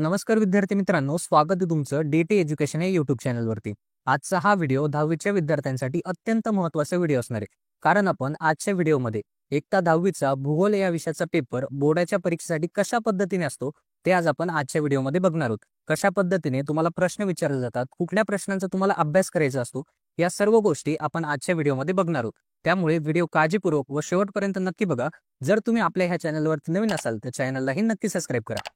नमस्कार विद्यार्थी मित्रांनो, स्वागत आहे तुमचं डीटी एज्युकेशन या यूट्यूब चॅनलवरती। आजचा हा व्हिडिओ 10वीच्या विद्यार्थ्यांसाठी अत्यंत महत्त्वाचा व्हिडिओ असणार आहे। कारण आपण आजच्या व्हिडिओमध्ये इयत्ता 10वीचा भूगोल या विषयाचा पेपर बोर्डाच्या परीक्षेसाठी कशा पद्धतीने असतो ते आज आपण आजच्या व्हिडिओमध्ये बघणार आहोत। कशा पद्धतीने तुम्हाला प्रश्न विचारले जातात, कुठल्या प्रश्नांचा तुम्हाला अभ्यास करायचा असतो, या सर्व गोष्टी आपण आजच्या व्हिडिओमध्ये बघणार आहोत। त्यामुळे व्हिडिओ काळजीपूर्वक व शेवटपर्यंत नक्की बघा। जर तुम्ही आपल्या ह्या चॅनलवरती नवीन असाल तर चॅनललाही नक्की सबस्क्राईब करा।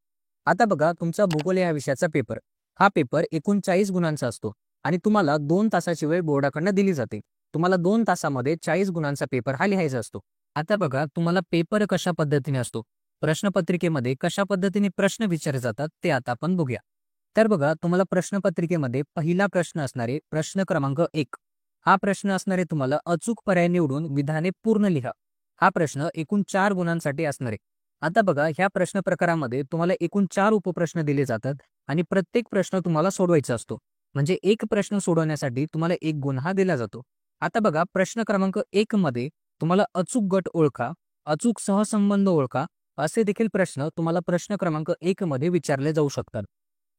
आता बघा, तुमचा भूगोल या विषयाचा पेपर हा पेपर 39 गुणांचा असतो आणि तुम्हाला 2 तासाची वेळ बोर्डाकडून दिली जाते। तुम्हाला 2 तासामध्ये 40 गुणांचा पेपर हा लिहायचा असतो। आता बघा, तुम्हाला पेपर कशा पद्धतीने असतो, प्रश्नपत्रिकेमध्ये कशा पद्धतीने प्रश्न विचारले जातात ते आता आपण बघूया। तर बघा, तुम्हाला प्रश्नपत्रिकेमध्ये पहिला प्रश्न असणारे प्रश्न क्रमांक 1 हा प्रश्न असणारे तुम्हाला अचूक पर्याय निवडून विधाने पूर्ण लिहा। हा प्रश्न एकूण 4 गुणांसाठी असणारे। आता बघा, ह्या प्रश्न प्रकारामध्ये तुम्हाला एकूण 4 उपप्रश्न दिले जातात आणि प्रत्येक प्रश्न तुम्हाला सोडवायचा असतो। म्हणजे एक प्रश्न सोडवण्यासाठी तुम्हाला 1 गुण हा दिला जातो। आता बघा, प्रश्न क्रमांक 1 मध्ये तुम्हाला अचूक गट ओळखा, अचूक सहसंबंध ओळखा असे देखील प्रश्न तुम्हाला प्रश्न क्रमांक 1 मध्ये विचारले जाऊ शकतात।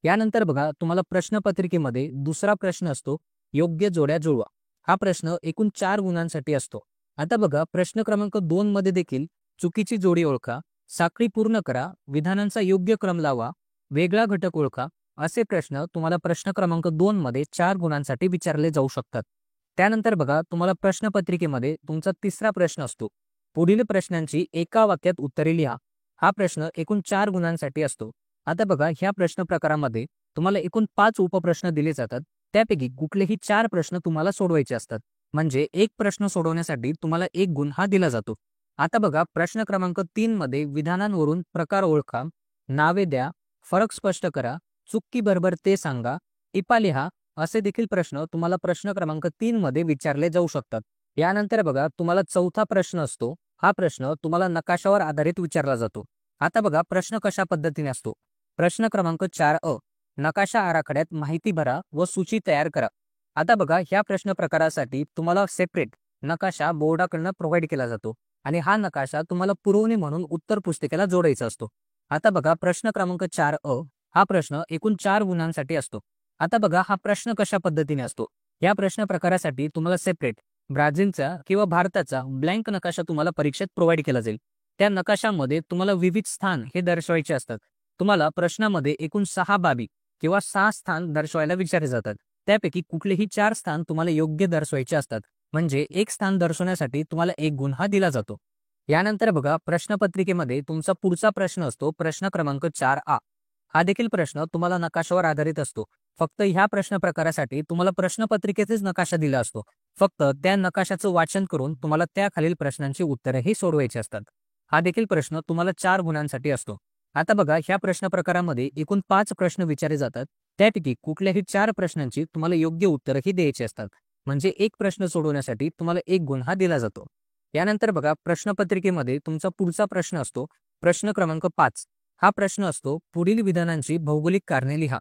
यानंतर बघा, तुम्हाला प्रश्नपत्रिकेमध्ये दुसरा प्रश्न असतो योग्य जोड्या जुळवा। हा प्रश्न एकूण 4 गुणांसाठी असतो। आता बघा, प्रश्न क्रमांक 2 मध्ये देखील चुकीची जोडी ओळखा, साखळी पूर्ण करा, विधानांचा योग्य क्रम लावा, वेगळा घटक ओळखा असे प्रश्न तुम्हाला प्रश्न क्रमांक 2 मध्ये 4 गुणांसाठी विचारले जाऊ शकतात। त्यानंतर बघा, तुम्हाला प्रश्नपत्रिकेमध्ये तुमचा तिसरा प्रश्न असतो पुढील प्रश्नांची एका वाक्यात उत्तरे लिहा। हा प्रश्न एकूण 4 गुणांसाठी असतो। आता बघा, ह्या प्रश्न प्रकारामध्ये तुम्हाला एकूण 5 उपप्रश्न दिले जातात। त्यापैकी कुठलेही 4 प्रश्न तुम्हाला सोडवायचे असतात। म्हणजे एक प्रश्न सोडवण्यासाठी तुम्हाला 1 गुण हा दिला जातो। आता बघा, प्रश्न क्रमांक 3 मध्ये विधानांवरून प्रकार ओळखा, नावे द्या, फरक स्पष्ट करा, चुकी बरोबर ते सांगा, टिपा लिहा असे देखील प्रश्न तुम्हाला प्रश्न क्रमांक 3 मध्ये विचारले जाऊ शकतात। यानंतर बघा, तुम्हाला चौथा प्रश्न असतो। हा प्रश्न तुम्हाला नकाशावर आधारित विचारला जातो। आता बघा, प्रश्न कशा पद्धतीने असतो। प्रश्न क्रमांक 4 नकाशा आराखड्यात माहिती भरा व सूची तयार करा। आता बघा, ह्या प्रश्न प्रकारासाठी तुम्हाला सेपरेट नकाशा बोर्डाकडून प्रोव्हाइड केला जातो आणि हा नकाशा तुम्हाला पुरवणी म्हणून उत्तर पुस्तिकेला जोडायचा असतो। आता बघा, प्रश्न क्रमांक 4 हा प्रश्न एकूण 4 गुणांसाठी असतो। आता बघा, हा प्रश्न कशा पद्धतीने असतो। या प्रश्न प्रकारासाठी तुम्हाला सेपरेट ब्राझीलचा किंवा भारताचा ब्लँक नकाशा तुम्हाला परीक्षेत प्रोव्हाइड केला जाईल। त्या नकाशामध्ये तुम्हाला विविध स्थान हे दर्शवायचे असतात। तुम्हाला प्रश्नामध्ये एकूण 6 बाबी किंवा 6 स्थान दर्शवायला विचारले जातात। त्यापैकी कुठलेही 4 स्थान तुम्हाला योग्य दर्शवायचे असतात। म्हणजे एक स्थान दर्शवण्यासाठी तुम्हाला 1 गुण हा दिला जातो। यानंतर बघा, प्रश्नपत्रिकेमध्ये तुमचा पुढचा प्रश्न असतो प्रश्न क्रमांक 4 हा देखील प्रश्न तुम्हाला नकाशावर आधारित असतो। फक्त ह्या प्रश्न प्रकारासाठी तुम्हाला प्रश्नपत्रिकेचाच नकाशा दिला असतो। फक्त त्या नकाशाचं वाचन करून तुम्हाला त्याखालील प्रश्नांची उत्तरेही सोडवायची असतात। हा देखील प्रश्न तुम्हाला 4 गुणांसाठी असतो। आता बघा, ह्या प्रश्न प्रकारामध्ये एकूण 5 प्रश्न विचारले जातात। त्यापैकी कुठल्याही 4 प्रश्नांची तुम्हाला योग्य उत्तरही द्यायची असतात। म्हणजे एक प्रश्न सोडवण्यासाठी तुम्हाला 1 गुण हा दिला जातो। यानंतर बघा, प्रश्नपत्रिकेमध्ये तुमचा पुढचा प्रश्न असतो प्रश्न क्रमांक 5 हा प्रश्न असतो पुढील विधानांची भौगोलिक कारणे लिहा।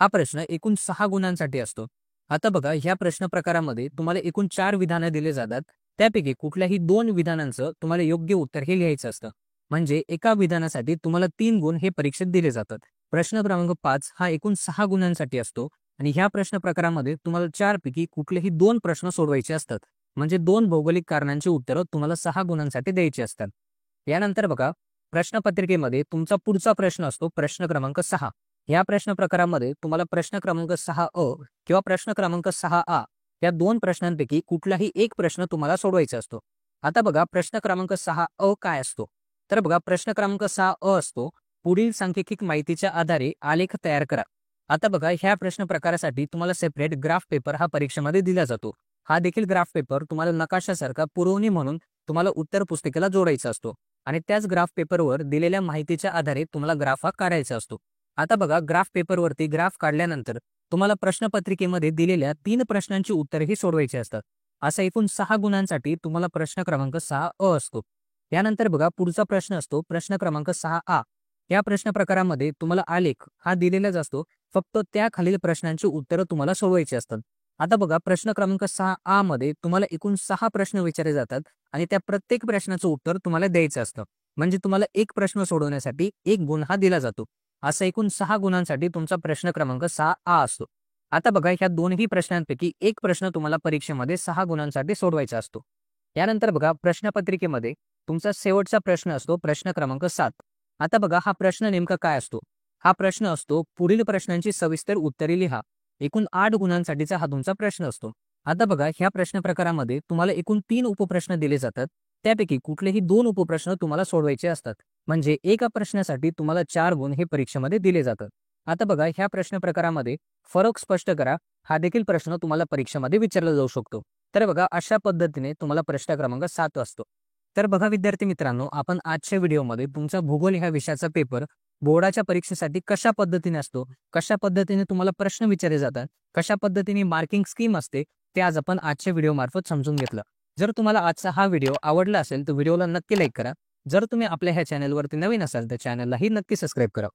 हा प्रश्न एकूण 6 गुणांसाठी असतो। आता बघा, ह्या प्रश्न प्रकारामध्ये तुम्हाला एकूण 4 विधानं दिले जातात। त्यापैकी कुठल्याही 2 विधानांचं तुम्हाला योग्य उत्तर हे लिहायचं असतं। म्हणजे एका विधानासाठी तुम्हाला 3 गुण हे परीक्षेत दिले जातात। प्रश्न क्रमांक 5 हा एकूण 6 गुणांसाठी असतो आणि ह्या प्रश्न प्रकारामध्ये तुम्हाला 4 पैकी कुठलेही 2 प्रश्न सोडवायचे असतात। म्हणजे 2 भौगोलिक कारणांची उत्तरं तुम्हाला 6 गुणांसाठी द्यायची असतात। यानंतर बघा, प्रश्नपत्रिकेमध्ये तुमचा पुढचा प्रश्न असतो प्रश्न क्रमांक 6। या प्रश्न प्रकारामध्ये तुम्हाला प्रश्न क्रमांक 6 किंवा प्रश्न क्रमांक 6 या 2 प्रश्नांपैकी कुठलाही एक प्रश्न तुम्हाला सोडवायचा असतो। आता बघा, प्रश्न क्रमांक 6 काय असतो। तर बघा, प्रश्न क्रमांक 6 असतो पुढील सांख्यिकी माहितीच्या आधारे आलेख तयार करा। आता बघा, ह्या प्रश्न प्रकारासाठी तुम्हाला सेपरेट ग्राफ पेपर हा परीक्षेमध्ये दिला जातो। हा देखील ग्राफ पेपर तुम्हाला नकाशासारखा पुरवणी म्हणून तुम्हाला उत्तर पुस्तिकेला जोडायचा असतो आणि त्याच ग्राफ पेपरवर दिलेल्या माहितीच्या आधारे तुम्हाला ग्राफ हा काढायचा असतो। आता बघा, ग्राफ पेपरवरती ग्राफ काढल्यानंतर तुम्हाला प्रश्नपत्रिकेमध्ये दिलेल्या 3 प्रश्नांची उत्तरेही सोडवायची असतात। असा एकूण 6 गुणांसाठी तुम्हाला प्रश्न क्रमांक 6 असतो। यानंतर बघा, पुढचा प्रश्न असतो प्रश्न क्रमांक 6 या प्रश्न प्रकारामध्ये तुम्हाला आलेख हा दिलेलाच असतो। फक्त त्या खालील प्रश्नांची उत्तरं तुम्हाला सोडवायची असतात। आता बघा, प्रश्न क्रमांक 6 मध्ये तुम्हाला एकूण 6 प्रश्न विचारले जातात आणि त्या प्रत्येक प्रश्नाचं उत्तर तुम्हाला द्यायचं असतं। म्हणजे तुम्हाला एक प्रश्न सोडवण्यासाठी 1 गुण हा दिला जातो। असं एकूण 6 गुणांसाठी तुमचा प्रश्न क्रमांक 6A असतो. आता बघा, ह्या दोन्ही प्रश्नांपैकी एक प्रश्न तुम्हाला परीक्षेमध्ये 6 गुणांसाठी सोडवायचा असतो. यानंतर बघा, प्रश्नपत्रिकेमध्ये तुमचा शेवटचा प्रश्न असतो प्रश्न क्रमांक 7. आता बघा, हा प्रश्न नेमका काय असतो? हा प्रश्न असतो, पुढील प्रश्नांची सविस्तर उत्तरे लिहा. एकूण 8 गुणांसाठीचा हा तुमचा प्रश्न असतो. आता बघा, ह्या प्रश्न प्रकारामध्ये तुम्हाला एकूण 3 उपप्रश्न दिले जातात. त्यापैकी कुठलेही 2 उपप्रश्न तुम्हाला सोडवायचे असतात. म्हणजे एका प्रश्नासाठी तुम्हाला 4 गुण हे परीक्षेमध्ये दिले जातात. आता बघा, ह्या प्रश्न प्रकारामध्ये फरक स्पष्ट करा हा देखील प्रश्न तुम्हाला परीक्षेमध्ये विचारला जाऊ शकतो. तर बघा, अशा पद्धतीने तुम्हाला प्रश्न क्रमांक 7 असतो. तर बघा विद्यार्थी मित्रांनो, आपण आजच्या व्हिडिओमध्ये तुमचा भूगोल ह्या विषयाचा पेपर बोर्डाच्या परीक्षेसाठी कशा पद्धतीने असतो, कशा पद्धतीने तुम्हाला प्रश्न विचारले जातात, कशा पद्धतीने मार्किंग स्कीम असते, ते आज आपण आजच्या व्हिडिओ मार्फत समजून घेतलं. जर तुम्हाला आजचा हा व्हिडिओ आवडला असेल तर व्हिडिओला नक्की लाईक करा. जर तुम्ही आपल्या ह्या चॅनलवरती नवीन असाल तर चॅनललाही नक्की सबस्क्राईब करा.